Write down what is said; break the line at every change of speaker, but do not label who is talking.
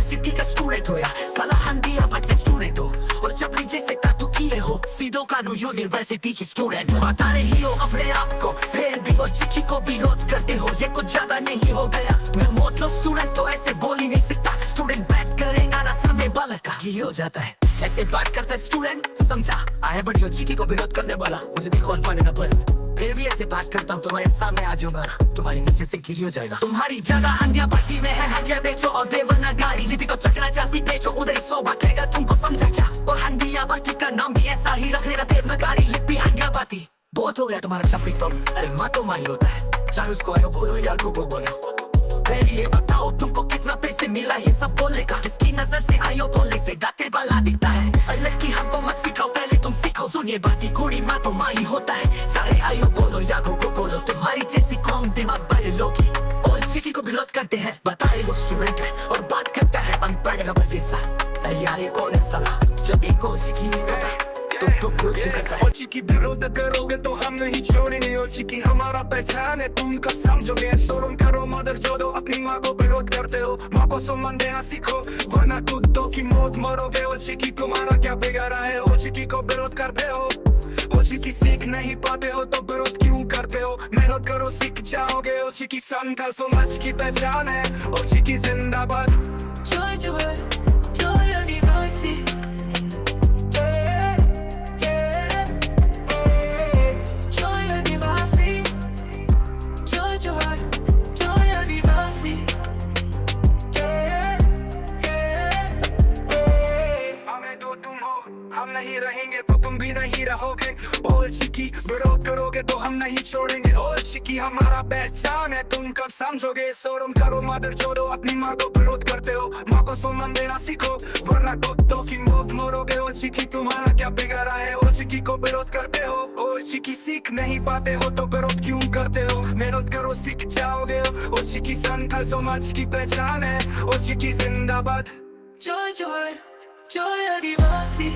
university का student हो या सलाह दिया बट स्टूडेंट हो और चपड़ी जैसे टाटू किए हो सीधो कानू यूनिवर्सिटी की स्टूडेंट बता रही हो अपने आप को फिर भी वो चिट्ठी को विरोध करते हो ये कुछ ज्यादा नहीं हो गया मैं मतलब स्टूडेंट तो ऐसे बोल ही नहीं सकता स्टूडेंट बैठ करेगा ना समय बालक का ये हो जाता है ऐसे बात करता है स्टूडेंट समझा आए बड़ी चिट्ठी को विरोध करने वाला मुझे भी कौन पाने का फिर भी ऐसे बात करता हूँ तुम्हारे सामने आ जाऊंगा तुम्हारे नीचे से गिर हो जाएगा तुम्हारी जगह हंडिया भट्टी में है हंडिया बेचो और देवना गाड़ी नीति को चकना चासी बेचो उधर ही सो बातेगा तुमको समझा क्या और हंडिया भट्टी का नाम भी ऐसा ही रखने का देवना गाड़ी लिपि हंडिया बाती बहुत हो गया तुम्हारा टॉपिक तो अरे माँ तो माही होता है चाहे उसको आयो बोलो या को बोलो पहले ये बताओ तुमको कितना पैसे मिला ये सब बोलने का किसकी नजर से आयो बोलने से डाके वाला दिखता है लड़की हमको मत सिखाओ पहले तुम सीखो सुनिए बाकी कुड़ी माँ तो माही होता है चाहे आयो बोलो या को बोलो तुम्हारी जैसी कौन दिमाग वाले लोग और चिट्ठी को विरोध करते हैं बताए वो स्टूडेंट है और बात करता है अनपढ़ रबर जैसा यार ये कौन है साला जब एक और चिट्ठी नहीं पता तो
और चिट्ठी विरोध करोगे तो हम नहीं छोड़ेंगे और चिट्ठी हमारा पहचान है तुम कब समझोगे शोरूम करो मदर जोड़ो अपनी माँ को विरोध करते हो माँ को सम्मान देना सीखो वरना कुत्तों की मौत मरोगे और चिट्ठी तुम्हारा क्या बिगाड़ा है और चिट्ठी को विरोध करते हो और चिट्ठी सीख नहीं पाते हो तो विरोध क्यों करते हो मेहनत करो सीख जाओगे और चिट्ठी संथाल समाज की पहचान है और चिट्ठी जिंदाबाद
Joy, joy, joy आदिवासी
हम नहीं रहेंगे तो तुम भी नहीं रहोगे और चिट्ठी विरोध करोगे तो हम नहीं छोड़ेंगे और चिट्ठी हमारा पहचान है तुम कब समझोगे शोरूम करो मदर जोड़ो अपनी माँ को विरोध करते हो माँ को सम्मान देना सीखो वरना कुत्तों की मौत मरोगे और चिट्ठी तुम्हारा क्या बिगाड़ा है और चिट्ठी को विरोध करते हो और चिट्ठी सीख नहीं पाते हो तो विरोध क्यों करते हो मेहनत करो सीख जाओगे और चिट्ठी संथाल समाज की पहचान है और चिट्ठी जिंदाबाद
Joy, joy, joy आदिवासी